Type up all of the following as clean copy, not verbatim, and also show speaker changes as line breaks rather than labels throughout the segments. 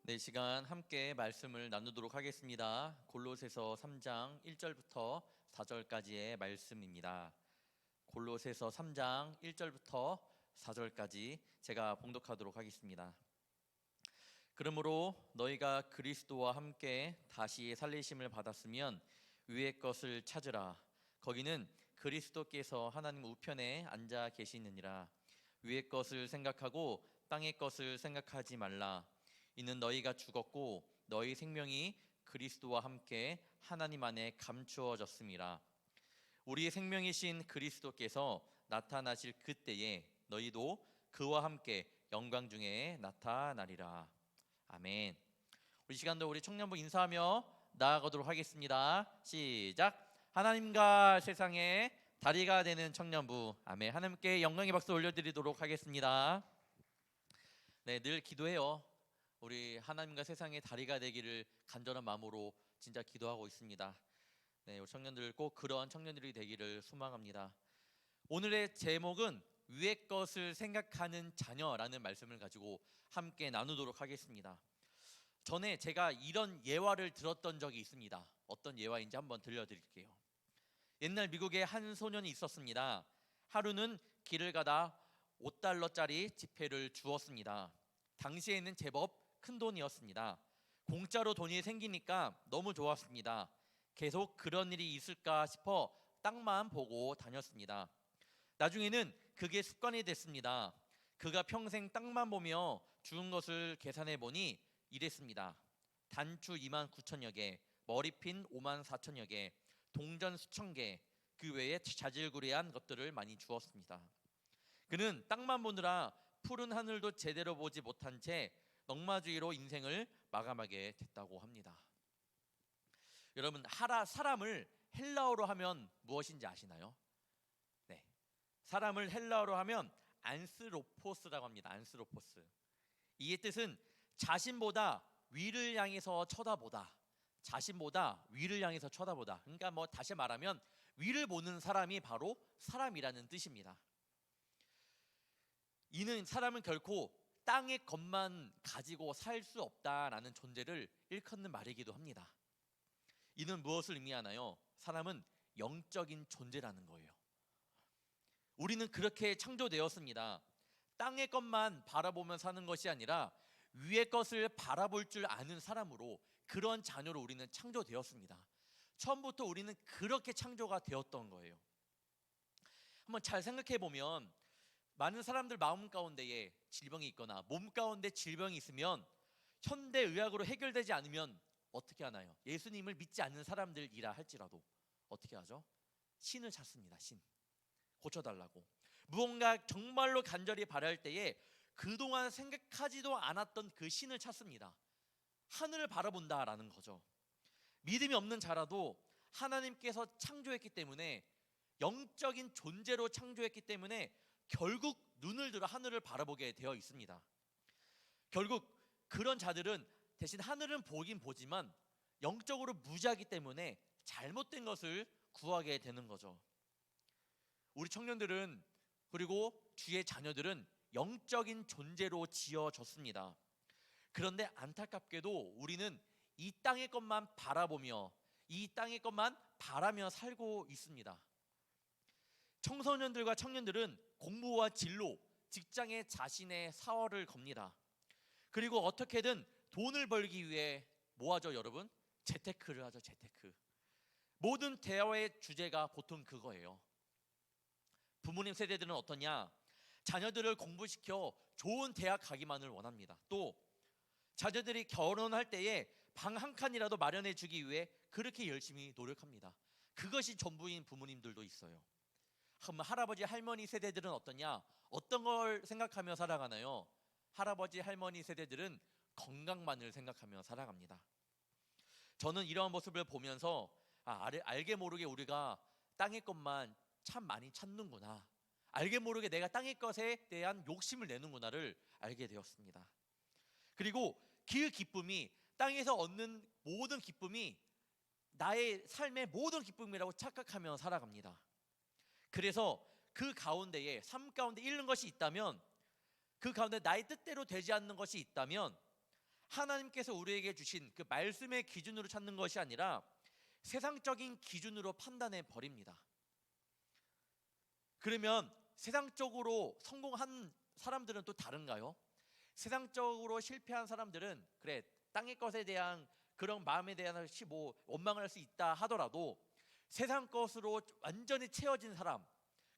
네, 시간 함께 말씀을 나누도록 하겠습니다. 골로새서 3장 1절부터 4절까지의 말씀입니다. 골로새서 3장 1절부터 4절까지 제가 봉독하도록 하겠습니다. 그러므로 너희가 그리스도와 함께 다시 살리심을 받았으면 위의 것을 찾으라. 거기는 그리스도께서 하나님 우편에 앉아 계시느니라. 위의 것을 생각하고 땅의 것을 생각하지 말라. 이는 너희가 죽었고 너희 생명이 그리스도와 함께 하나님 안에 감추어졌음이라. 우리의 생명이신 그리스도께서 나타나실 그때에 너희도 그와 함께 영광 중에 나타나리라. 아멘. 우리 시간도 우리 청년부 인사하며 나아가도록 하겠습니다. 시작. 하나님과 세상의 다리가 되는 청년부. 아멘. 하나님께 영광의 박수 올려드리도록 하겠습니다. 네, 늘 기도해요. 우리 하나님과 세상의 다리가 되기를 간절한 마음으로 진짜 기도하고 있습니다. 네, 우리 청년들 꼭 그런 청년들이 되기를 소망합니다. 오늘의 제목은 위의 것을 생각하는 자녀라는 말씀을 가지고 함께 나누도록 하겠습니다. 전에 제가 이런 예화를 들었던 적이 있습니다. 어떤 예화인지 한번 들려드릴게요. 옛날 미국에 한 소년이 있었습니다. 하루는 길을 가다 5달러짜리 지폐를 주었습니다. 당시에는 제법 큰 돈이었습니다. 공짜로 돈이 생기니까 너무 좋았습니다. 계속 그런 일이 있을까 싶어 땅만 보고 다녔습니다. 나중에는 그게 습관이 됐습니다. 그가 평생 땅만 보며 주운 것을 계산해 보니 이랬습니다. 단추 2만 9천여 개, 머리핀 5만 4천여 개, 동전 수천 개, 그 외에 자질구레한 것들을 많이 주었습니다. 그는 땅만 보느라 푸른 하늘도 제대로 보지 못한 채 넉마주의로 인생을 마감하게 됐다고 합니다. 여러분, 사람을 헬라어로 하면 무엇인지 아시나요? 네, 사람을 헬라어로 하면 안스로포스라고 합니다. 안스로포스. 이의 뜻은 자신보다 위를 향해서 쳐다보다. 자신보다 위를 향해서 쳐다보다. 그러니까 다시 말하면 위를 보는 사람이 바로 사람이라는 뜻입니다. 이는 사람은 결코 땅의 것만 가지고 살 수 없다라는 존재를 일컫는 말이기도 합니다. 이는 무엇을 의미하나요? 사람은 영적인 존재라는 거예요. 우리는 그렇게 창조되었습니다. 땅의 것만 바라보며 사는 것이 아니라 위의 것을 바라볼 줄 아는 사람으로, 그런 자녀로 우리는 창조되었습니다. 처음부터 우리는 그렇게 창조가 되었던 거예요. 한번 잘 생각해 보면 많은 사람들 마음 가운데에 질병이 있거나 몸 가운데 질병이 있으면 현대의학으로 해결되지 않으면 어떻게 하나요? 예수님을 믿지 않는 사람들이라 할지라도 어떻게 하죠? 신을 찾습니다. 신. 고쳐달라고. 무언가 정말로 간절히 바랄 때에 그동안 생각하지도 않았던 그 신을 찾습니다. 하늘을 바라본다라는 거죠. 믿음이 없는 자라도 하나님께서 창조했기 때문에, 영적인 존재로 창조했기 때문에 결국 눈을 들어 하늘을 바라보게 되어 있습니다. 결국 그런 자들은 대신 하늘은 보긴 보지만 영적으로 무지하기 때문에 잘못된 것을 구하게 되는 거죠. 우리 청년들은, 그리고 주의 자녀들은 영적인 존재로 지어졌습니다. 그런데 안타깝게도 우리는 이 땅의 것만 바라보며 이 땅의 것만 바라며 살고 있습니다. 청소년들과 청년들은 공부와 진로, 직장에 자신의 사활을 겁니다. 그리고 어떻게든 돈을 벌기 위해 뭐 하죠, 여러분? 재테크를 하죠. 재테크. 모든 대화의 주제가 보통 그거예요. 부모님 세대들은 어떠냐? 자녀들을 공부시켜 좋은 대학 가기만을 원합니다. 또 자녀들이 결혼할 때에 방 한 칸이라도 마련해 주기 위해 그렇게 열심히 노력합니다. 그것이 전부인 부모님들도 있어요. 할아버지 할머니 세대들은 어떠냐? 어떤 걸 생각하며 살아가나요? 할아버지 할머니 세대들은 건강만을 생각하며 살아갑니다. 저는 이러한 모습을 보면서 알게 모르게 우리가 땅의 것만 참 많이 찾는구나, 알게 모르게 내가 땅의 것에 대한 욕심을 내는구나를 알게 되었습니다. 그리고 그 기쁨이, 땅에서 얻는 모든 기쁨이 나의 삶의 모든 기쁨이라고 착각하며 살아갑니다. 그래서 그 가운데에, 삶 가운데 잃는 것이 있다면, 그 가운데 나의 뜻대로 되지 않는 것이 있다면 하나님께서 우리에게 주신 그 말씀의 기준으로 찾는 것이 아니라 세상적인 기준으로 판단해 버립니다. 그러면 세상적으로 성공한 사람들은 또 다른가요? 세상적으로 실패한 사람들은 그래, 땅의 것에 대한 그런 마음에 대한 뭐 원망을 할 수 있다 하더라도 세상 것으로 완전히 채워진 사람,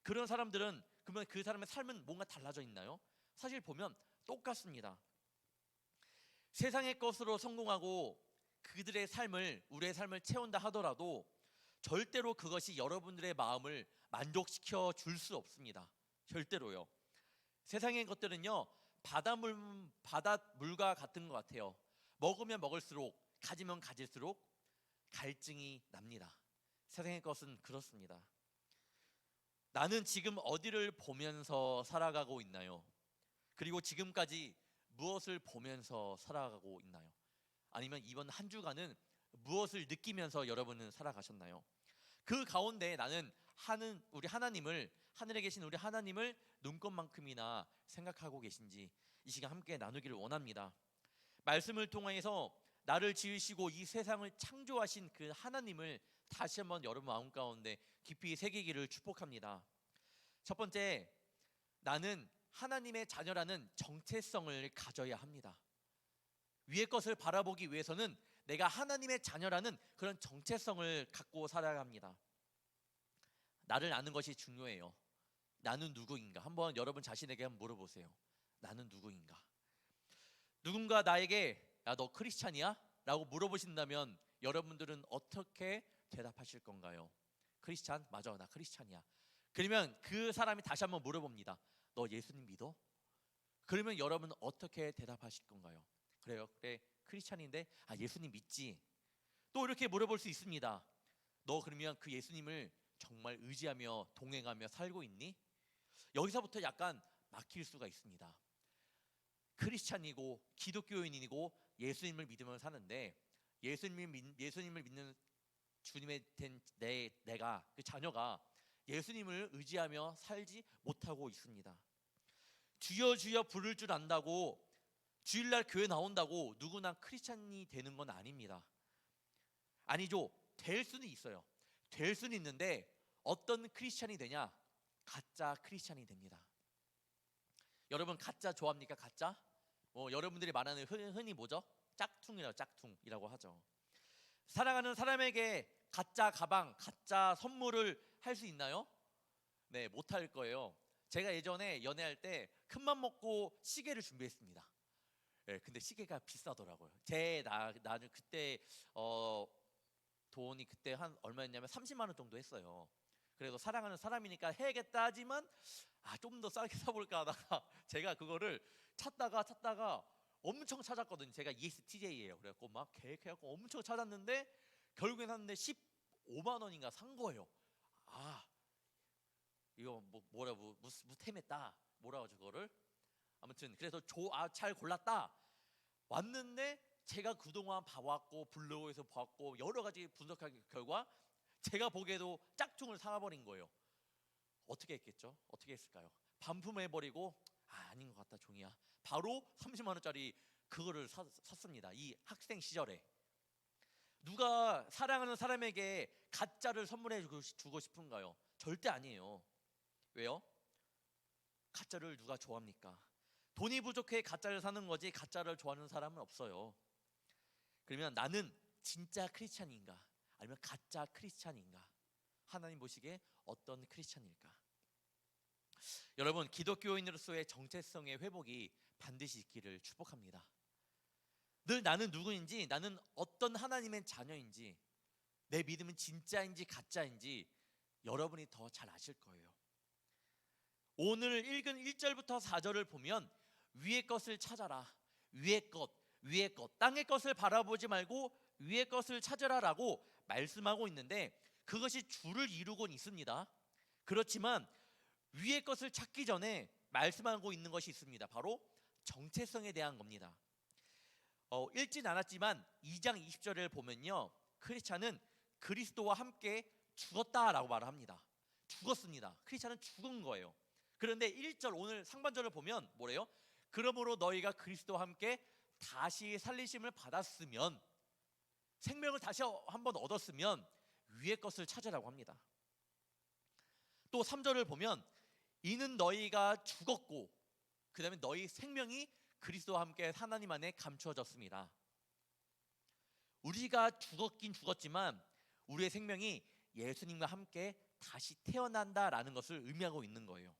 그런 사람들은 그러면 그 사람의 삶은 뭔가 달라져 있나요? 사실 보면 똑같습니다. 세상의 것으로 성공하고 그들의 삶을, 우리의 삶을 채운다 하더라도 절대로 그것이 여러분들의 마음을 만족시켜 줄 수 없습니다. 절대로요. 세상의 것들은요, 바닷물과 같은 것 같아요. 먹으면 먹을수록, 가지면 가질수록 갈증이 납니다. 세상의 것은 그렇습니다. 나는 지금 어디를 보면서 살아가고 있나요? 그리고 지금까지 무엇을 보면서 살아가고 있나요? 아니면 이번 한 주간은 무엇을 느끼면서 여러분은 살아가셨나요? 그 가운데 나는 우리 하나님을, 하늘에 계신 우리 하나님을 눈꽃만큼이나 생각하고 계신지 이 시간 함께 나누기를 원합니다. 말씀을 통해서 나를 지으시고 이 세상을 창조하신 그 하나님을 다시 한번 여러분 마음 가운데 깊이 새기기를 축복합니다. 첫 번째, 나는 하나님의 자녀라는 정체성을 가져야 합니다. 위의 것을 바라보기 위해서는 내가 하나님의 자녀라는 그런 정체성을 갖고 살아야 합니다. 나를 아는 것이 중요해요. 나는 누구인가? 한번 여러분 자신에게 한번 물어보세요. 나는 누구인가? 누군가 나에게 야, 너 크리스찬이야? 라고 물어보신다면 여러분들은 어떻게 대답하실 건가요? 크리스찬? 맞아, 나 크리스찬이야. 그러면 그 사람이 다시 한번 물어봅니다. 너 예수님 믿어? 그러면 여러분은 어떻게 대답하실 건가요? 그래요, 그래, 크리스찬인데 예수님 믿지? 또 이렇게 물어볼 수 있습니다. 너 그러면 그 예수님을 정말 의지하며 동행하며 살고 있니? 여기서부터 약간 막힐 수가 있습니다. 크리스찬이고 기독교인이고 예수님을 믿으면 사는데 예수님을 믿는 주님의 된 내가, 그 자녀가 예수님을 의지하며 살지 못하고 있습니다. 주여 주여 부를 줄 안다고 주일날 교회 나온다고 누구나 크리스찬이 되는 건 아닙니다. 아니죠. 될 수는 있어요. 될 수는 있는데 어떤 크리스찬이 되냐? 가짜 크리스찬이 됩니다. 여러분 가짜 좋아합니까? 가짜? 여러분들이 말하는 흔히 뭐죠? 짝퉁이라고 하죠. 사랑하는 사람에게 가짜 가방, 가짜 선물을 할 수 있나요? 네, 못할 거예요. 제가 예전에 연애할 때 큰맘 먹고 시계를 준비했습니다. 네, 근데 시계가 비싸더라고요. 나는 그때 돈이 그때 한 얼마였냐면 30만 원 정도 했어요. 그래서 사랑하는 사람이니까 해야겠다 하지만 좀 더 싸게 사볼까 하다가 제가 그거를 찾다가 엄청 찾았거든요. 제가 ESTJ예요. 그래갖고 막 계획해갖고 엄청 찾았는데 결국엔 샀는데 15만 원인가 산 거예요. 이거 무템했다 뭐라고 하죠 그거를? 아무튼 그래서 잘 골랐다. 왔는데 제가 그동안 봐왔고 블로그에서 봤고 여러 가지 분석한 결과 제가 보기에도 짝퉁을 사버린 거예요. 어떻게 했겠죠? 어떻게 했을까요? 반품해버리고 아닌 것 같다 종이야. 바로 30만 원짜리 그거를 샀습니다. 이 학생 시절에. 누가 사랑하는 사람에게 가짜를 선물해 주고 싶은가요? 절대 아니에요. 왜요? 가짜를 누가 좋아합니까? 돈이 부족해 가짜를 사는 거지 가짜를 좋아하는 사람은 없어요. 그러면 나는 진짜 크리스찬인가? 아니면 가짜 크리스찬인가? 하나님 보시기에 어떤 크리스찬일까? 여러분 기독교인으로서의 정체성의 회복이 반드시 있기를 축복합니다. 늘 나는 누구인지, 나는 어떤 하나님의 자녀인지, 내 믿음은 진짜인지 가짜인지 여러분이 더 잘 아실 거예요. 오늘 읽은 1절부터 4절을 보면 위의 것을 찾아라. 위의 것. 땅의 것을 바라보지 말고 위의 것을 찾으라라고 말씀하고 있는데 그것이 주를 이루곤 있습니다. 그렇지만 위의 것을 찾기 전에 말씀하고 있는 것이 있습니다. 바로 정체성에 대한 겁니다. 읽진 않았지만 2장 20절을 보면요, 크리스찬은 그리스도와 함께 죽었다라고 말을 합니다. 죽었습니다. 크리스찬은 죽은 거예요. 그런데 1절 오늘 상반절을 보면 뭐래요? 그러므로 너희가 그리스도와 함께 다시 살리심을 받았으면, 생명을 다시 한번 얻었으면 위의 것을 찾으라고 합니다. 또 3절을 보면 이는 너희가 죽었고 그 다음에 너희 생명이 그리스도와 함께 하나님 안에 감추어졌습니다. 우리가 죽었긴 죽었지만 우리의 생명이 예수님과 함께 다시 태어난다라는 것을 의미하고 있는 거예요.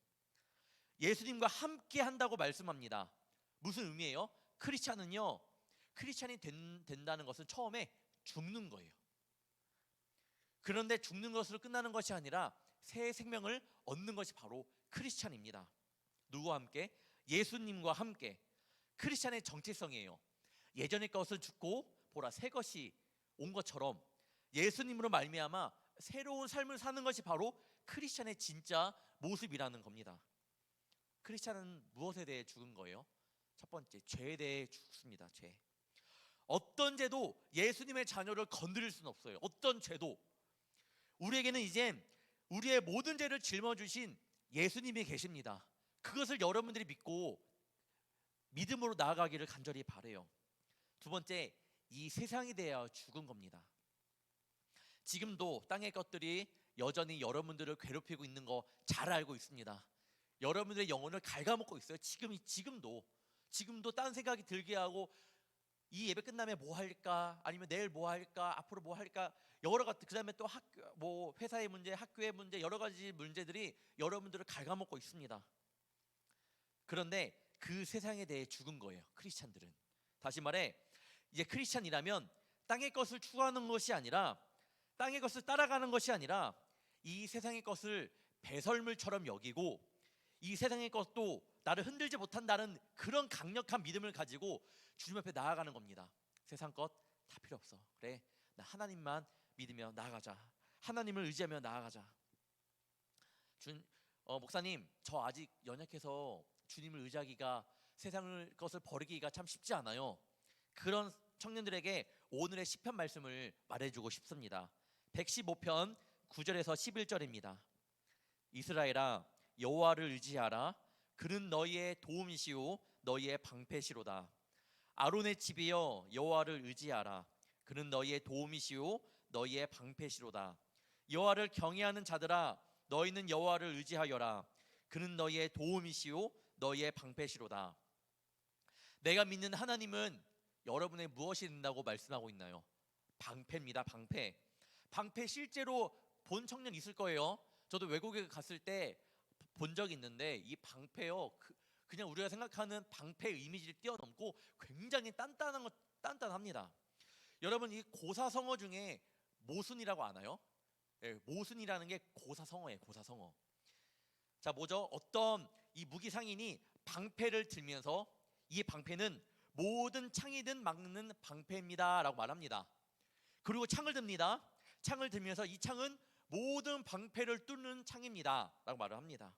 예수님과 함께 한다고 말씀합니다. 무슨 의미예요? 크리스찬이 된다는 것은 처음에 죽는 거예요. 그런데 죽는 것으로 끝나는 것이 아니라 새 생명을 얻는 것이 바로 크리스찬입니다. 누구와 함께? 예수님과 함께. 크리스찬의 정체성이에요. 예전의 것을 죽고 보라 새 것이 온 것처럼 예수님으로 말미암아 새로운 삶을 사는 것이 바로 크리스찬의 진짜 모습이라는 겁니다. 크리스찬은 무엇에 대해 죽은 거예요? 첫 번째, 죄에 대해 죽습니다. 죄. 어떤 죄도 예수님의 자녀를 건드릴 수는 없어요. 어떤 죄도. 우리에게는 이제 우리의 모든 죄를 짊어주신 예수님이 계십니다. 그것을 여러분들이 믿고 믿음으로 나아가기를 간절히 바라요. 두 번째, 이 세상에 대하여 죽은 겁니다. 지금도 땅의 것들이 여전히 여러분들을 괴롭히고 있는 거 잘 알고 있습니다. 여러분들의 영혼을 갉아먹고 있어요. 지금도 딴 생각이 들게 하고, 이 예배 끝나면 뭐 할까, 아니면 내일 뭐 할까, 앞으로 뭐 할까, 여러 가지, 그 다음에 또 뭐 회사의 문제, 학교의 문제, 여러 가지 문제들이 여러분들을 갉아먹고 있습니다. 그런데 그 세상에 대해 죽은 거예요. 크리스찬들은. 다시 말해, 이제 크리스찬이라면 땅의 것을 추구하는 것이 아니라, 땅의 것을 따라가는 것이 아니라 이 세상의 것을 배설물처럼 여기고, 이 세상의 것도 나를 흔들지 못한다는 그런 강력한 믿음을 가지고 주님 앞에 나아가는 겁니다. 세상 것 다 필요 없어. 그래, 나 하나님만 믿으며 나아가자. 하나님을 의지하며 나아가자. 목사님, 저 아직 연약해서 주님을 의지하기가, 세상의 것을 버리기가 참 쉽지 않아요. 그런 청년들에게 오늘의 시편 말씀을 말해주고 싶습니다. 115편 9절에서 11절입니다. 이스라엘아, 여호와를 의지하라. 그는 너희의 도움이시오 너희의 방패시로다. 아론의 집이여, 여호와를 의지하라. 그는 너희의 도움이시오 너희의 방패시로다. 여호와를 경외하는 자들아, 너희는 여호와를 의지하여라. 그는 너희의 도움이시오 너희의 방패시로다. 내가 믿는 하나님은 여러분의 무엇이 된다고 말씀하고 있나요? 방패입니다. 방패. 방패 실제로 본 청년 있을 거예요. 저도 외국에 갔을 때 본 적이 있는데, 이 방패요, 그냥 우리가 생각하는 방패의 이미지를 뛰어넘고 굉장히 단단합니다. 여러분, 이 고사성어 중에 모순이라고 아나요? 네, 모순이라는 게 고사성어예요. 고사성어. 자, 뭐죠? 어떤 이 무기상인이 방패를 들면서 이 방패는 모든 창이든 막는 방패입니다 라고 말합니다. 그리고 창을 듭니다. 창을 들면서 이 창은 모든 방패를 뚫는 창입니다 라고 말을 합니다.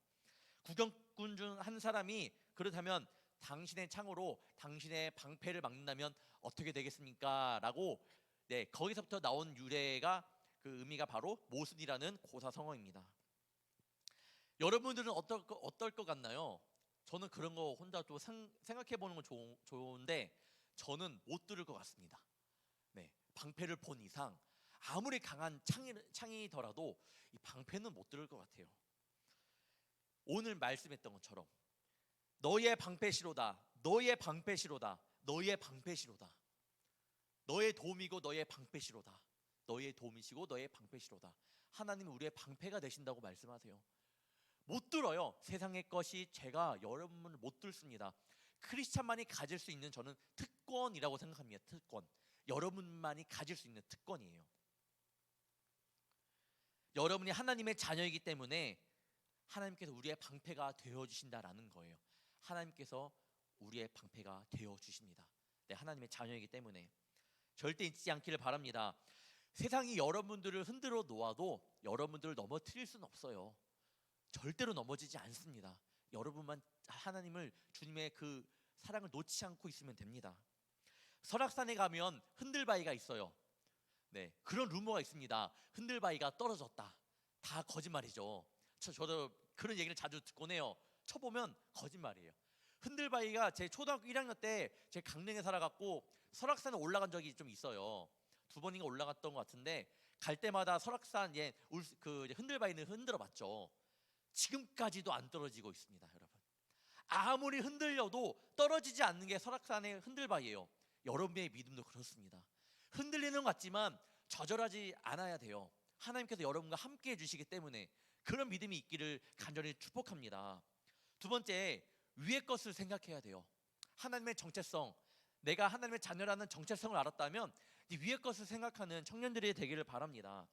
구경꾼 중 한 사람이 그렇다면 당신의 창으로 당신의 방패를 막는다면 어떻게 되겠습니까? 라고, 네, 거기서부터 나온 유래가, 그 의미가 바로 모순이라는 고사성어입니다. 여러분들은 어떨 것 같나요? 저는 그런 거 혼자 또 생각해 보는 건 좋은데 저는 못 들을 것 같습니다. 네, 방패를 본 이상 아무리 강한 창이더라도 이 방패는 못 들을 것 같아요. 오늘 말씀했던 것처럼 너의 방패시로다, 너의 방패시로다, 너의 방패시로다. 너의 도움이고 너의 방패시로다. 너의 도움이시고 너의 방패시로다. 하나님은 우리의 방패가 되신다고 말씀하세요. 못 들어요. 세상의 것이 죄가 여러분을 못 들습니다. 크리스찬만이 가질 수 있는, 저는 특권이라고 생각합니다. 특권. 여러분만이 가질 수 있는 특권이에요. 여러분이 하나님의 자녀이기 때문에 하나님께서 우리의 방패가 되어주신다라는 거예요. 하나님께서 우리의 방패가 되어주십니다. 네, 하나님의 자녀이기 때문에 절대 잊지 않기를 바랍니다. 세상이 여러분들을 흔들어 놓아도 여러분들을 넘어뜨릴 수는 없어요. 절대로 넘어지지 않습니다. 여러분만 하나님을, 주님의 그 사랑을 놓지 않고 있으면 됩니다. 설악산에 가면 흔들바위가 있어요. 네, 그런 루머가 있습니다. 흔들바위가 떨어졌다. 다 거짓말이죠. 저도 그런 얘기를 자주 듣곤 해요. 쳐보면 거짓말이에요. 흔들바위가 제 초등학교 1학년 때 제 강릉에 살아갖고 설악산에 올라간 적이 좀 있어요. 2번인가 올라갔던 것 같은데 갈 때마다 설악산 그 흔들바위는 흔들어 봤죠. 지금까지도 안 떨어지고 있습니다, 여러분. 아무리 흔들려도 떨어지지 않는 게 설악산의 흔들바위예요. 여러분의 믿음도 그렇습니다. 흔들리는 것 같지만 좌절하지 않아야 돼요. 하나님께서 여러분과 함께 해주시기 때문에 그런 믿음이 있기를 간절히 축복합니다. 두 번째, 위의 것을 생각해야 돼요. 하나님의 정체성, 내가 하나님의 자녀라는 정체성을 알았다면 이 위의 것을 생각하는 청년들이 되기를 바랍니다.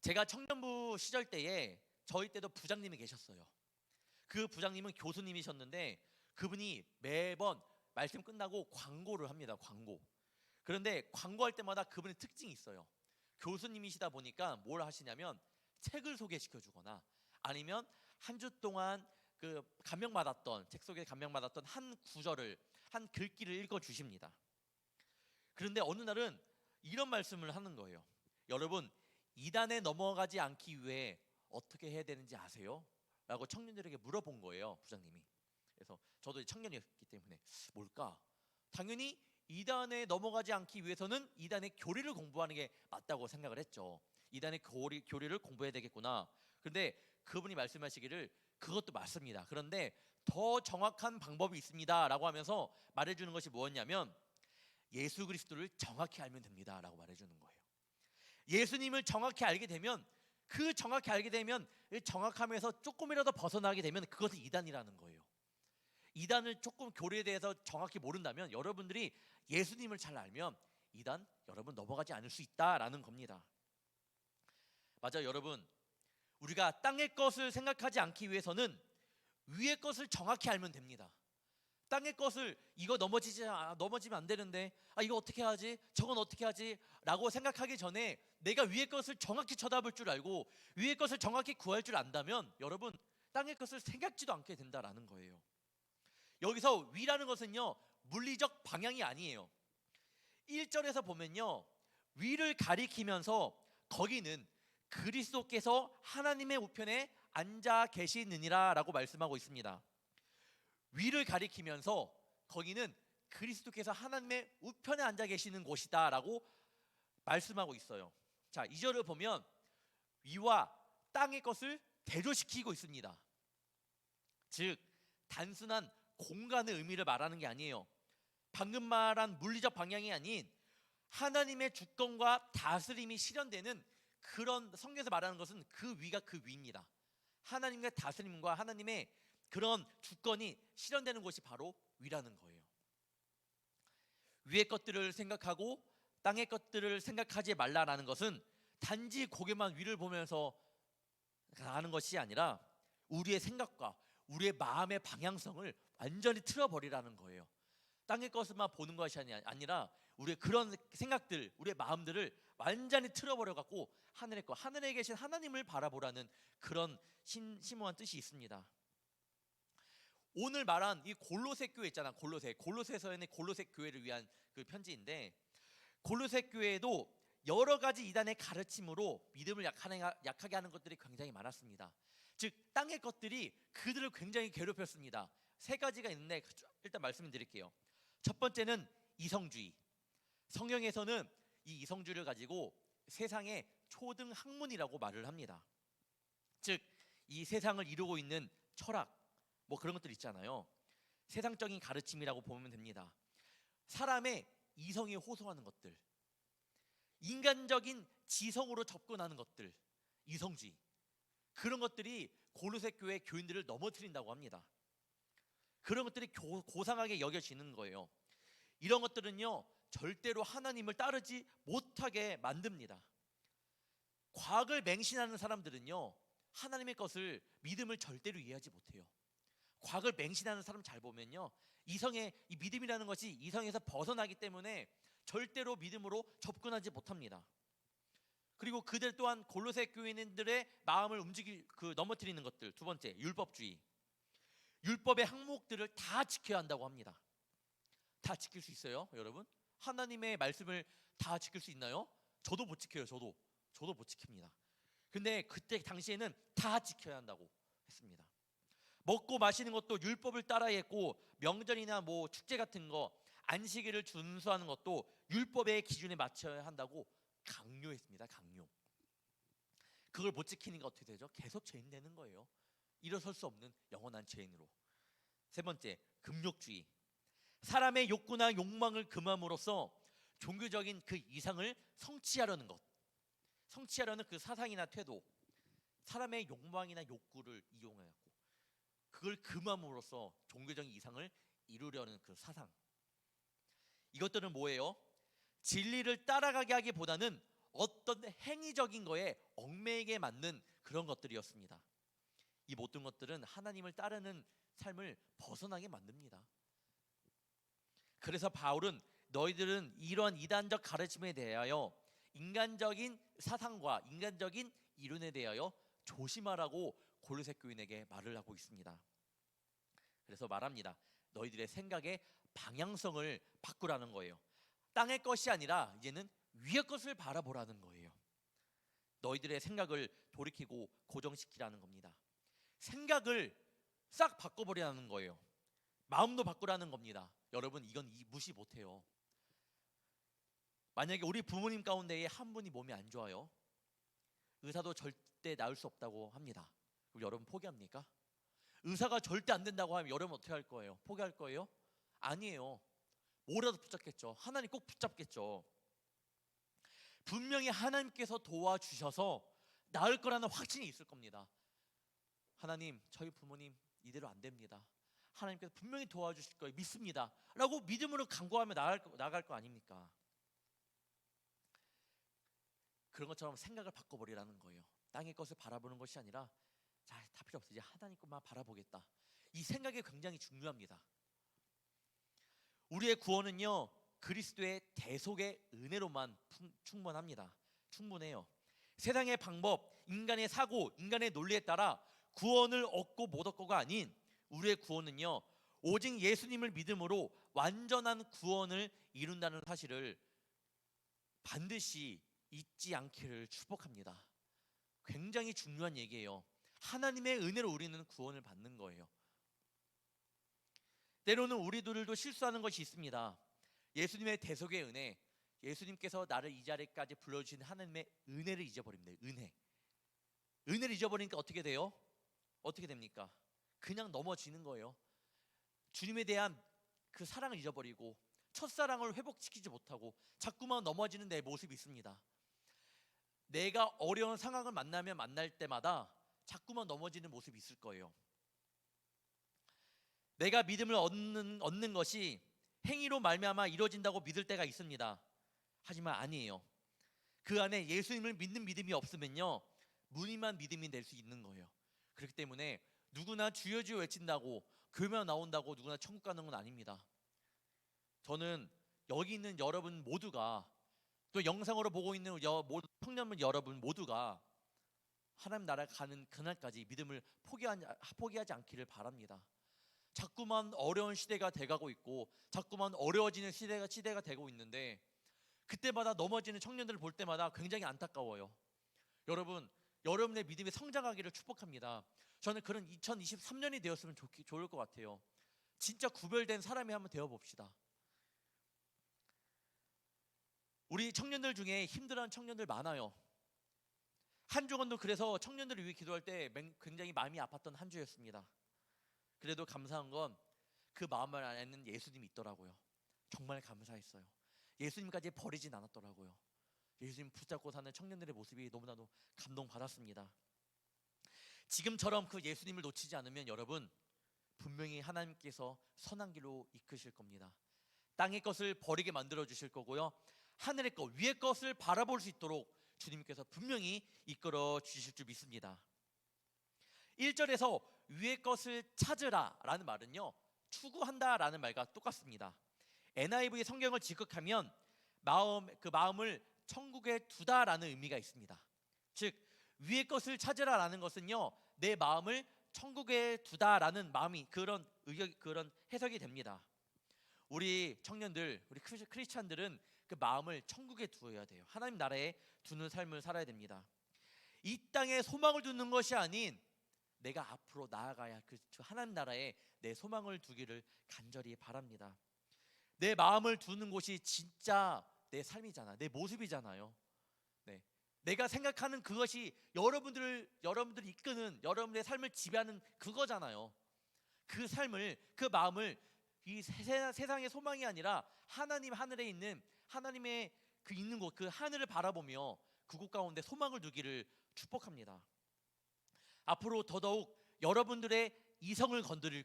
제가 청년부 시절 때에 저희 때도 부장님이 계셨어요. 그 부장님은 교수님이셨는데 그분이 매번 말씀 끝나고 광고를 합니다. 광고. 그런데 광고할 때마다 그분의 특징이 있어요. 교수님이시다 보니까 뭘 하시냐면 책을 소개시켜 주거나 아니면 한 주 동안 그 감명받았던 책 속에 감명받았던 한 구절을 한 글귀를 읽어 주십니다. 그런데 어느 날은 이런 말씀을 하는 거예요. 여러분, 이단에 넘어가지 않기 위해 어떻게 해야 되는지 아세요? 라고 청년들에게 물어본 거예요, 부장님이. 그래서 저도 청년이었기 때문에 뭘까? 당연히 이단에 넘어가지 않기 위해서는 이단의 교리를 공부하는 게 맞다고 생각을 했죠. 이단의 교리를 공부해야 되겠구나. 그런데 그분이 말씀하시기를 그것도 맞습니다. 그런데 더 정확한 방법이 있습니다 라고 하면서 말해주는 것이 뭐였냐면 예수 그리스도를 정확히 알면 됩니다 라고 말해주는 거예요. 예수님을 정확히 알게 되면 그 정확히 알게 되면 정확함에서 조금이라도 벗어나게 되면 그것은 이단이라는 거예요. 이단을 조금 교리에 대해서 정확히 모른다면 여러분들이 예수님을 잘 알면 이단 여러분 넘어가지 않을 수 있다라는 겁니다. 맞아요, 여러분. 우리가 땅의 것을 생각하지 않기 위해서는 위의 것을 정확히 알면 됩니다. 땅의 것을 이거 넘어지면 안 되는데 이거 어떻게 하지? 저건 어떻게 하지? 라고 생각하기 전에 내가 위의 것을 정확히 쳐다볼 줄 알고 위의 것을 정확히 구할 줄 안다면 여러분 땅의 것을 생각지도 않게 된다라는 거예요. 여기서 위라는 것은요 물리적 방향이 아니에요. 1절에서 보면요 위를 가리키면서 거기는 그리스도께서 하나님의 우편에 앉아 계시느니라 라고 말씀하고 있습니다. 위를 가리키면서 거기는 그리스도께서 하나님의 우편에 앉아 계시는 곳이다 라고 말씀하고 있어요. 자, 2절을 보면 위와 땅의 것을 대조시키고 있습니다. 즉 단순한 공간의 의미를 말하는 게 아니에요. 방금 말한 물리적 방향이 아닌 하나님의 주권과 다스림이 실현되는 그런 성경에서 말하는 것은 그 위가 그 위입니다. 하나님의 다스림과 하나님의 그런 주권이 실현되는 곳이 바로 위라는 거예요. 위의 것들을 생각하고 땅의 것들을 생각하지 말라라는 것은 단지 고개만 위를 보면서 하는 것이 아니라 우리의 생각과 우리의 마음의 방향성을 완전히 틀어버리라는 거예요. 땅의 것만 보는 것이 아니라 우리의 그런 생각들, 우리의 마음들을 완전히 틀어버려갖고 하늘의 것, 하늘에 계신 하나님을 바라보라는 그런 심오한 뜻이 있습니다. 오늘 말한 이 골로새 교회 있잖아. 골로새서에는 골로새 교회를 위한 그 편지인데 골로새 교회에도 여러 가지 이단의 가르침으로 믿음을 약하게 하는 것들이 굉장히 많았습니다. 즉 땅의 것들이 그들을 굉장히 괴롭혔습니다. 3가지가 있는데 일단 말씀드릴게요. 첫 번째는 이성주의. 성경에서는 이 이성주의를 가지고 세상의 초등 학문이라고 말을 합니다. 즉 이 세상을 이루고 있는 철학 뭐 그런 것들 있잖아요. 세상적인 가르침이라고 보면 됩니다. 사람의 이성에 호소하는 것들, 인간적인 지성으로 접근하는 것들, 이성주의, 그런 것들이 골로새 교회 교인들을 넘어뜨린다고 합니다. 그런 것들이 고상하게 여겨지는 거예요. 이런 것들은요 절대로 하나님을 따르지 못하게 만듭니다. 과학을 맹신하는 사람들은요 하나님의 것을 믿음을 절대로 이해하지 못해요. 과학을 맹신하는 사람 잘 보면요 이성의 이 믿음이라는 것이 이성에서 벗어나기 때문에 절대로 믿음으로 접근하지 못합니다. 그리고 그들 또한 골로새 교인들의 마음을 넘어뜨리는 것들. 두 번째, 율법주의. 율법의 항목들을 다 지켜야 한다고 합니다. 다 지킬 수 있어요, 여러분? 하나님의 말씀을 다 지킬 수 있나요? 저도 못 지켜요. 저도 못 지킵니다. 근데 그때 당시에는 다 지켜야 한다고 했습니다. 먹고 마시는 것도 율법을 따라야 했고, 명절이나 뭐 축제 같은 거, 안식일을 준수하는 것도 율법의 기준에 맞춰야 한다고 강요했습니다. 강요. 그걸 못 지키니까 어떻게 되죠? 계속 죄인 되는 거예요. 일어설 수 없는 영원한 죄인으로. 세 번째, 금욕주의. 사람의 욕구나 욕망을 금함으로써 종교적인 그 이상을 성취하려는 것, 성취하려는 그 사상이나 태도, 사람의 욕망이나 욕구를 이용하고 그걸 금함으로써 종교적인 이상을 이루려는 그 사상, 이것들은 뭐예요? 진리를 따라가게 하기보다는 어떤 행위적인 거에 얽매이게 만든 그런 것들이었습니다. 이 모든 것들은 하나님을 따르는 삶을 벗어나게 만듭니다. 그래서 바울은 너희들은 이러한 이단적 가르침에 대하여 인간적인 사상과 인간적인 이론에 대하여 조심하라고 골로새 교인에게 말을 하고 있습니다. 그래서 말합니다. 너희들의 생각의 방향성을 바꾸라는 거예요. 땅의 것이 아니라 이제는 위의 것을 바라보라는 거예요. 너희들의 생각을 돌이키고 고정시키라는 겁니다. 생각을 싹 바꿔버리라는 거예요. 마음도 바꾸라는 겁니다. 여러분, 이건 무시 못해요. 만약에 우리 부모님 가운데에 한 분이 몸이 안 좋아요. 의사도 절대 나을 수 없다고 합니다. 그럼 여러분 포기합니까? 의사가 절대 안 된다고 하면 여러분 어떻게 할 거예요? 포기할 거예요? 아니에요. 뭐라도 붙잡겠죠. 하나님 꼭 붙잡겠죠. 분명히 하나님께서 도와주셔서 나을 거라는 확신이 있을 겁니다. 하나님, 저희 부모님 이대로 안 됩니다. 하나님께서 분명히 도와주실 거예요. 믿습니다. 라고 믿음으로 간구하며 나갈 거 아닙니까? 그런 것처럼 생각을 바꿔버리라는 거예요. 땅의 것을 바라보는 것이 아니라 자, 다 필요 없어. 이제 하나님 것만 바라보겠다. 이 생각이 굉장히 중요합니다. 우리의 구원은요, 그리스도의 대속의 은혜로만 충분합니다. 충분해요. 세상의 방법, 인간의 사고, 인간의 논리에 따라 구원을 얻고 못 얻고가 아닌 우리의 구원은요, 오직 예수님을 믿음으로 완전한 구원을 이룬다는 사실을 반드시 잊지 않기를 축복합니다. 굉장히 중요한 얘기예요. 하나님의 은혜로 우리는 구원을 받는 거예요. 때로는 우리들도 실수하는 것이 있습니다. 예수님의 대속의 은혜, 예수님께서 나를 이 자리까지 불러주신 하나님의 은혜를 잊어버립니다. 은혜를 잊어버리니까 어떻게 돼요? 어떻게 됩니까? 그냥 넘어지는 거예요. 주님에 대한 그 사랑을 잊어버리고 첫사랑을 회복시키지 못하고 자꾸만 넘어지는 내 모습이 있습니다. 내가 어려운 상황을 만날 때마다 자꾸만 넘어지는 모습이 있을 거예요. 내가 믿음을 얻는 것이 행위로 말미암아 이루어진다고 믿을 때가 있습니다. 하지만 아니에요. 그 안에 예수님을 믿는 믿음이 없으면요, 무늬만 믿음이 될 수 있는 거예요. 그렇기 때문에 누구나 주여 주여 외친다고 교회만 나온다고 누구나 천국 가는 건 아닙니다. 저는 여기 있는 여러분 모두가, 또 영상으로 보고 있는 청년분 여러분 모두가 하나님 나라 가는 그날까지 믿음을 포기하지 않기를 바랍니다. 자꾸만 어려운 시대가 돼가고 있고 자꾸만 어려워지는 시대가 되고 있는데, 그때마다 넘어지는 청년들을 볼 때마다 굉장히 안타까워요. 여러분의 믿음이 성장하기를 축복합니다. 저는 그런 2023년이 되었으면 좋을 것 같아요. 진짜 구별된 사람이 한번 되어봅시다. 우리 청년들 중에 힘들어하는 청년들 많아요. 한 주간도 그래서 청년들을 위해 기도할 때 굉장히 마음이 아팠던 한 주였습니다. 그래도 감사한 건 그 마음을 아는 예수님이 있더라고요. 정말 감사했어요. 예수님까지 버리진 않았더라고요. 예수님 붙잡고 사는 청년들의 모습이 너무나도 감동받았습니다. 지금처럼 그 예수님을 놓치지 않으면 여러분, 분명히 하나님께서 선한 길로 이끄실 겁니다. 땅의 것을 버리게 만들어 주실 거고요, 하늘의 것, 위의 것을 바라볼 수 있도록 주님께서 분명히 이끌어 주실 줄 믿습니다. 1절에서 위의 것을 찾으라 라는 말은요, 추구한다 라는 말과 똑같습니다. NIV 성경을 직역하면 그 마음을 천국에 두다 라는 의미가 있습니다. 즉 위의 것을 찾으라 라는 것은요, 내 마음을 천국에 두다 라는 마음이 그런 해석이 됩니다. 우리 청년들, 우리 크리스찬들은 그 마음을 천국에 두어야 돼요. 하나님 나라에 두는 삶을 살아야 됩니다. 이 땅에 소망을 두는 것이 아닌 내가 앞으로 나아가야 그 하나님 나라에 내 소망을 두기를 간절히 바랍니다. 내 마음을 두는 곳이 진짜 내 삶이잖아, 내 모습이잖아요. 네, 내가 생각하는 그것이 여러분들을 이끄는, 여러분의 삶을 지배하는 그거잖아요. 그 삶을, 그 마음을 이 세상의 소망이 아니라 하나님 하늘에 있는 하나님의 그 있는 곳, 그 하늘을 바라보며 그곳 가운데 소망을 두기를 축복합니다. 앞으로 더더욱 여러분들의 이성을 건드릴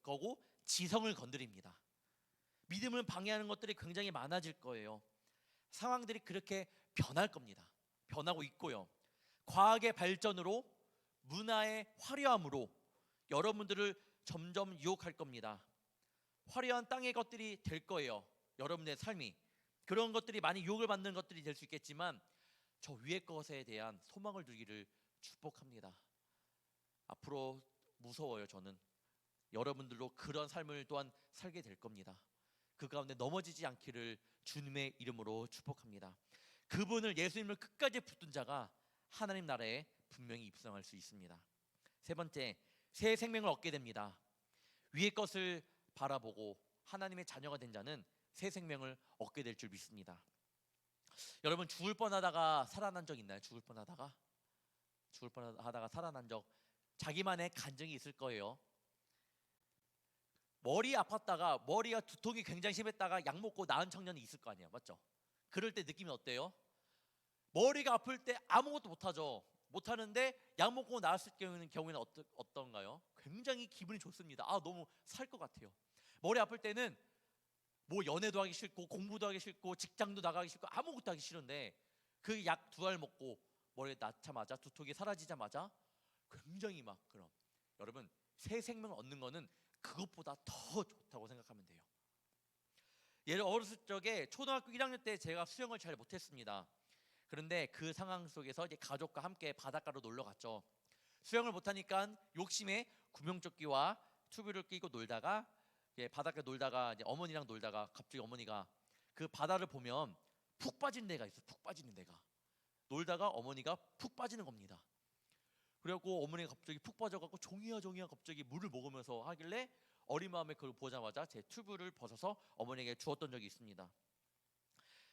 거고 지성을 건드립니다. 믿음을 방해하는 것들이 굉장히 많아질 거예요. 상황들이 그렇게 변할 겁니다. 변하고 있고요. 과학의 발전으로, 문화의 화려함으로 여러분들을 점점 유혹할 겁니다. 화려한 땅의 것들이 될 거예요. 여러분의 삶이 그런 것들이 많이 유혹을 받는 것들이 될 수 있겠지만 저 위의 것에 대한 소망을 두기를 축복합니다. 앞으로 무서워요. 저는 여러분들도 그런 삶을 또한 살게 될 겁니다. 그 가운데 넘어지지 않기를 주님의 이름으로 축복합니다. 그분을, 예수님을 끝까지 붙든 자가 하나님 나라에 분명히 입성할 수 있습니다. 세 번째, 새 생명을 얻게 됩니다. 위의 것을 바라보고 하나님의 자녀가 된 자는 새 생명을 얻게 될 줄 믿습니다. 여러분, 죽을 뻔하다가 살아난 적 있나요? 죽을 뻔하다가 살아난 적, 자기만의 간증이 있을 거예요. 머리 아팠다가, 머리가 두통이 굉장히 심했다가 약 먹고 나은 청년이 있을 거 아니에요, 맞죠? 그럴 때 느낌이 어때요? 머리가 아플 때 아무것도 못하죠. 못하는데 약 먹고 나았을 경우에는 어떤가요? 굉장히 기분이 좋습니다. 너무 살 것 같아요. 머리 아플 때는 뭐 연애도 하기 싫고 공부도 하기 싫고 직장도 나가기 싫고 아무것도 하기 싫은데 그 약 2알 먹고 머리에 낫자마자, 두통이 사라지자마자 굉장히 막, 그럼 여러분, 새 생명을 얻는 거는 그것보다 더 좋다고 생각하면 돼요. 예를 어렸을 적에 초등학교 1학년 때 제가 수영을 잘 못했습니다. 그런데 그 상황 속에서 이제 가족과 함께 바닷가로 놀러 갔죠. 수영을 못하니까 욕심에 구명조끼와 튜브를 끼고 놀다가, 바닷가 놀다가 이제 어머니랑 놀다가 갑자기 어머니가 그 바다를 보면 푹 빠진 데가 있어. 푹 빠지는 데가. 놀다가 어머니가 푹 빠지는 겁니다. 그래갖고 어머니가 갑자기 푹 빠져갖고 종이야 갑자기 물을 먹으면서 하길래 어린 마음에 그걸 보자마자 제 튜브를 벗어서 어머니에게 주었던 적이 있습니다.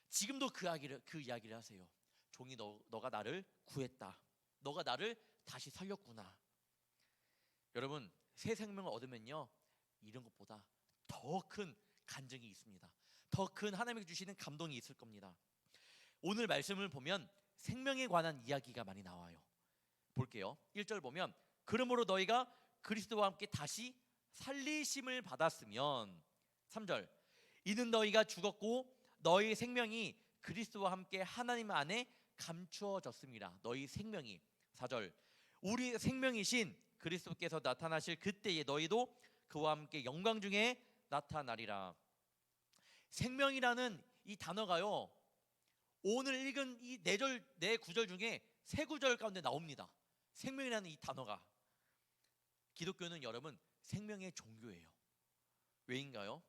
지금도 그 이야기를 하세요. 종이, 너가 나를 구했다. 너가 나를 다시 살렸구나. 여러분, 새 생명을 얻으면요, 이런 것보다 더 큰 간증이 있습니다. 더 큰 하나님이 주시는 감동이 있을 겁니다. 오늘 말씀을 보면 생명에 관한 이야기가 많이 나와요. 볼게요. 1절 보면, 그러므로 너희가 그리스도와 함께 다시 살리심을 받았으면, 3절, 이는 너희가 죽었고 너희 생명이 그리스도와 함께 하나님 안에 감추어졌습니다. 너희 생명이. 4절, 우리 생명이신 그리스도께서 나타나실 그때에 너희도 그와 함께 영광 중에 나타나리라. 생명이라는 이 단어가요, 오늘 읽은 이 네 구절 중에 세 구절 가운데 나옵니다. 생명이라는 이 단어가. 기독교는 여러분 생명의 종교예요. 왜인가요?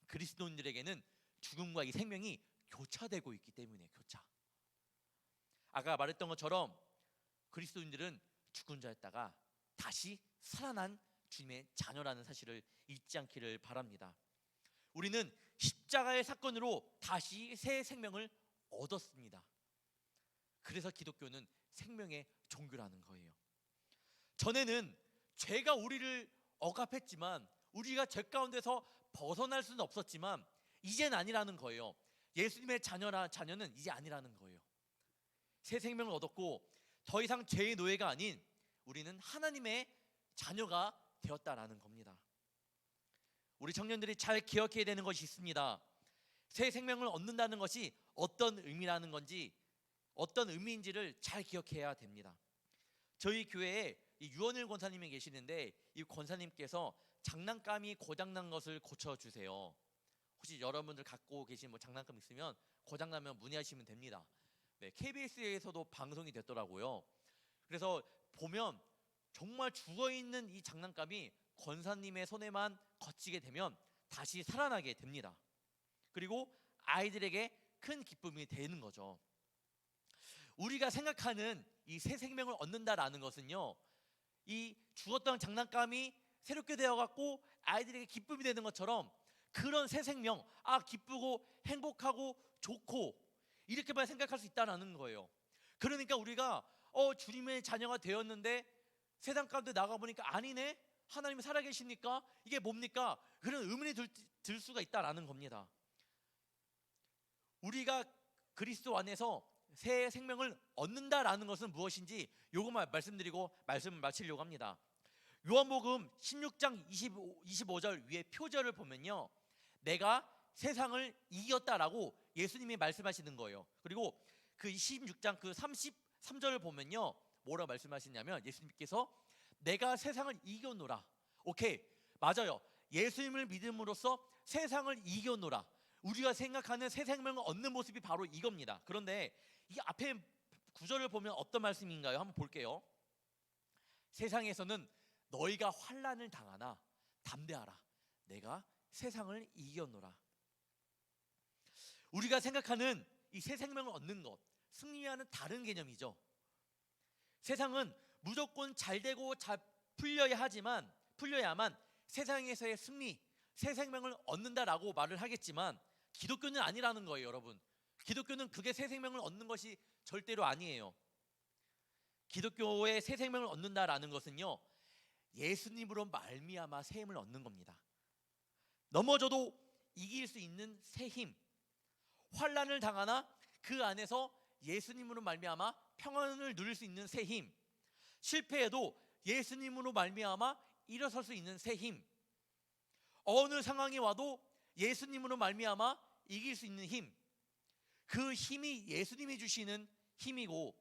그리스도인들에게는 죽음과 이 생명이 교차되고 있기 때문에. 교차. 아까 말했던 것처럼 그리스도인들은 죽은 자였다가 다시 살아난 주님의 자녀라는 사실을 잊지 않기를 바랍니다. 우리는 십자가의 사건으로 다시 새 생명을 얻었습니다. 그래서 기독교는 생명의 종교라는 거예요. 전에는 죄가 우리를 억압했지만, 우리가 죄 가운데서 벗어날 수는 없었지만 이젠 아니라는 거예요. 예수님의 자녀는 이제 아니라는 거예요. 새 생명을 얻었고 더 이상 죄의 노예가 아닌 우리는 하나님의 자녀가 되었다라는 겁니다. 우리 청년들이 잘 기억해야 되는 것이 있습니다. 새 생명을 얻는다는 것이 어떤 의미라는 건지, 어떤 의미인지를 잘 기억해야 됩니다. 저희 교회에 유원일 권사님이 계시는데, 이 권사님께서 장난감이 고장난 것을 고쳐주세요. 혹시 여러분들 갖고 계신 장난감 있으면 고장나면 문의하시면 됩니다. 네, KBS에서도 방송이 됐더라고요. 그래서 보면 정말 죽어있는 이 장난감이 권사님의 손에만 거치게 되면 다시 살아나게 됩니다. 그리고 아이들에게 큰 기쁨이 되는 거죠. 우리가 생각하는 이 새 생명을 얻는다라는 것은요, 이 죽었던 장난감이 새롭게 되어갖고 아이들에게 기쁨이 되는 것처럼 그런 새 생명, 기쁘고 행복하고 좋고 이렇게만 생각할 수 있다는 거예요. 그러니까 우리가 주님의 자녀가 되었는데 세상 가운데 나가보니까 아니네? 하나님이 살아계십니까? 이게 뭡니까? 그런 의문이 들 수가 있다라는 겁니다. 우리가 그리스도 안에서 새 생명을 얻는다라는 것은 무엇인지 요것만 말씀드리고 말씀을 마치려고 합니다. 요한복음 16장 25절 위에 표절을 보면요, 내가 세상을 이겼다라고 예수님이 말씀하시는 거예요. 그리고 그 16장 그 33절을 보면요, 뭐라고 말씀하시냐면 예수님께서 내가 세상을 이겨노라. 오케이, 맞아요. 예수님을 믿음으로써 세상을 이겨노라. 우리가 생각하는 새 생명을 얻는 모습이 바로 이겁니다. 그런데 이 앞에 구절을 보면 어떤 말씀인가요? 한번 볼게요. 세상에서는 너희가 환난을 당하나 담대하라. 내가 세상을 이겨노라. 우리가 생각하는 이 새 생명을 얻는 것, 승리와는 다른 개념이죠. 세상은 무조건 잘 되고 잘 풀려야만 세상에서의 승리, 새 생명을 얻는다라고 말을 하겠지만 기독교는 아니라는 거예요, 여러분. 기독교는 그게 새 생명을 얻는 것이 절대로 아니에요. 기독교의 새 생명을 얻는다라는 것은요, 예수님으로 말미암아 새 힘을 얻는 겁니다. 넘어져도 이길 수 있는 새 힘, 환난을 당하나 그 안에서 예수님으로 말미암아 평안을 누릴 수 있는 새 힘, 실패해도 예수님으로 말미암아 일어설 수 있는 새 힘, 어느 상황이 와도 예수님으로 말미암아 이길 수 있는 힘, 그 힘이 예수님이 주시는 힘이고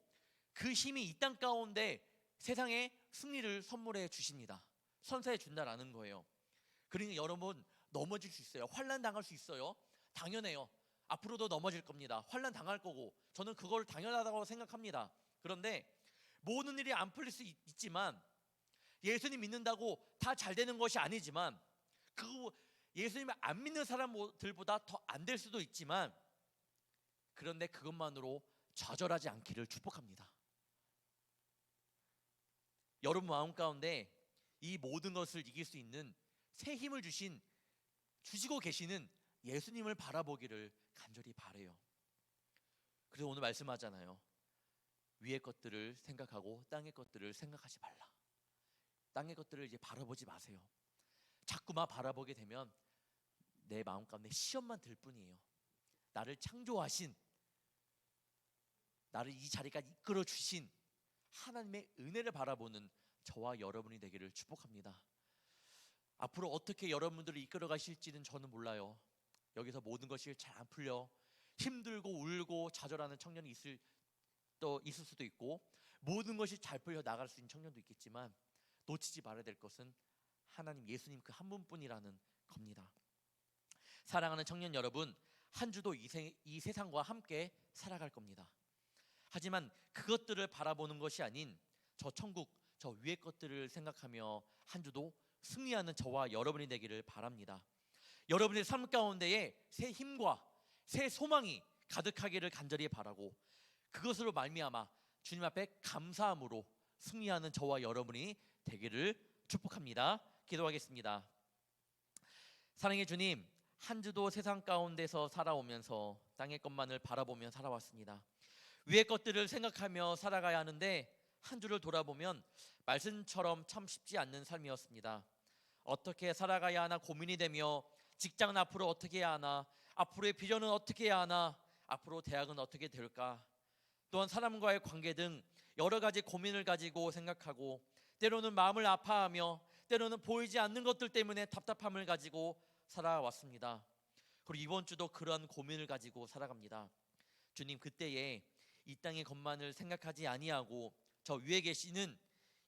그 힘이 이 땅 가운데 세상에 승리를 선물해 주십니다. 선사해 준다라는 거예요. 그러니까 여러분, 넘어질 수 있어요. 환난 당할 수 있어요. 당연해요. 앞으로도 넘어질 겁니다. 환난 당할 거고 저는 그걸 당연하다고 생각합니다. 그런데 모든 일이 안 풀릴 수 있지만, 예수님 믿는다고 다 잘 되는 것이 아니지만, 그 예수님을 안 믿는 사람들보다 더 안 될 수도 있지만, 그런데 그것만으로 좌절하지 않기를 축복합니다. 여러분 마음 가운데 이 모든 것을 이길 수 있는 새 힘을 주시고 계시는 예수님을 바라보기를 간절히 바라요. 그래서 오늘 말씀하잖아요. 위의 것들을 생각하고 땅의 것들을 생각하지 말라. 땅의 것들을 이제 바라보지 마세요. 자꾸만 바라보게 되면 내 마음 가운데 시험만 들 뿐이에요. 나를 창조하신, 나를 이 자리까지 이끌어 주신 하나님의 은혜를 바라보는 저와 여러분이 되기를 축복합니다. 앞으로 어떻게 여러분들을 이끌어 가실지는 저는 몰라요. 여기서 모든 것이 잘 안 풀려 힘들고 울고 좌절하는 청년이 있을 수도 있고, 모든 것이 잘 풀려 나갈 수 있는 청년도 있겠지만, 놓치지 말아야 될 것은 하나님 예수님 그 한 분뿐이라는 겁니다. 사랑하는 청년 여러분, 한 주도 이 세상과 함께 살아갈 겁니다. 하지만 그것들을 바라보는 것이 아닌 저 천국, 저 위의 것들을 생각하며 한 주도 승리하는 저와 여러분이 되기를 바랍니다. 여러분의 삶 가운데에 새 힘과 새 소망이 가득하기를 간절히 바라고, 그것으로 말미암아 주님 앞에 감사함으로 승리하는 저와 여러분이 되기를 축복합니다. 기도하겠습니다. 사랑의 주님, 한 주도 세상 가운데서 살아오면서 땅의 것만을 바라보며 살아왔습니다. 위의 것들을 생각하며 살아가야 하는데 한 주를 돌아보면 말씀처럼 참 쉽지 않는 삶이었습니다. 어떻게 살아가야 하나 고민이 되며, 직장은 앞으로 어떻게 해야 하나, 앞으로의 비전은 어떻게 해야 하나, 앞으로 대학은 어떻게 될까, 또한 사람과의 관계 등 여러 가지 고민을 가지고 생각하고, 때로는 마음을 아파하며 때로는 보이지 않는 것들 때문에 답답함을 가지고 살아왔습니다. 그리고 이번 주도 그러한 고민을 가지고 살아갑니다. 주님, 그때에 이 땅의 것만을 생각하지 아니하고 저 위에 계시는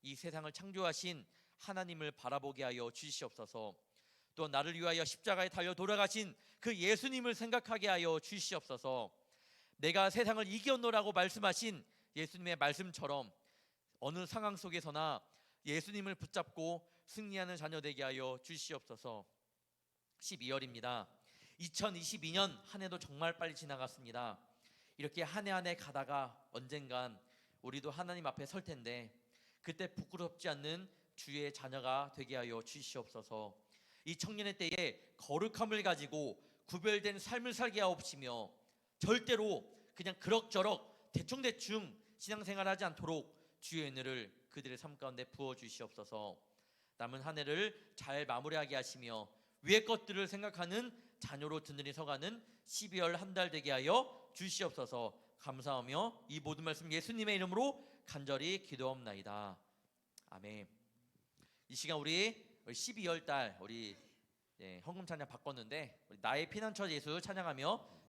이 세상을 창조하신 하나님을 바라보게 하여 주시옵소서. 또 나를 위하여 십자가에 달려 돌아가신 그 예수님을 생각하게 하여 주시옵소서. 내가 세상을 이겨노라고 말씀하신 예수님의 말씀처럼 어느 상황 속에서나 예수님을 붙잡고 승리하는 자녀 되게 하여 주시옵소서. 12월입니다. 2022년 한 해도 정말 빨리 지나갔습니다. 이렇게 한 해 한 해 가다가 언젠간 우리도 하나님 앞에 설 텐데, 그때 부끄럽지 않는 주의 자녀가 되게 하여 주시옵소서. 이 청년의 때에 거룩함을 가지고 구별된 삶을 살게 하옵시며 절대로 그냥 그럭저럭 대충대충 신앙생활하지 않도록 주의 은혜를 그들의 삶 가운데 부어주시옵소서. 남은 한 해를 잘 마무리하게 하시며 위의 것들을 생각하는 자녀로 든든히 서가는 12월 한 달 되게 하여 주시옵소서. 감사하며 이 모든 말씀 예수님의 이름으로 간절히 기도하옵나이다. 아멘. 이 시간 우리 12월 달 우리 헌금 찬양 바꿨는데 우리 나의 피난처 예수 찬양하며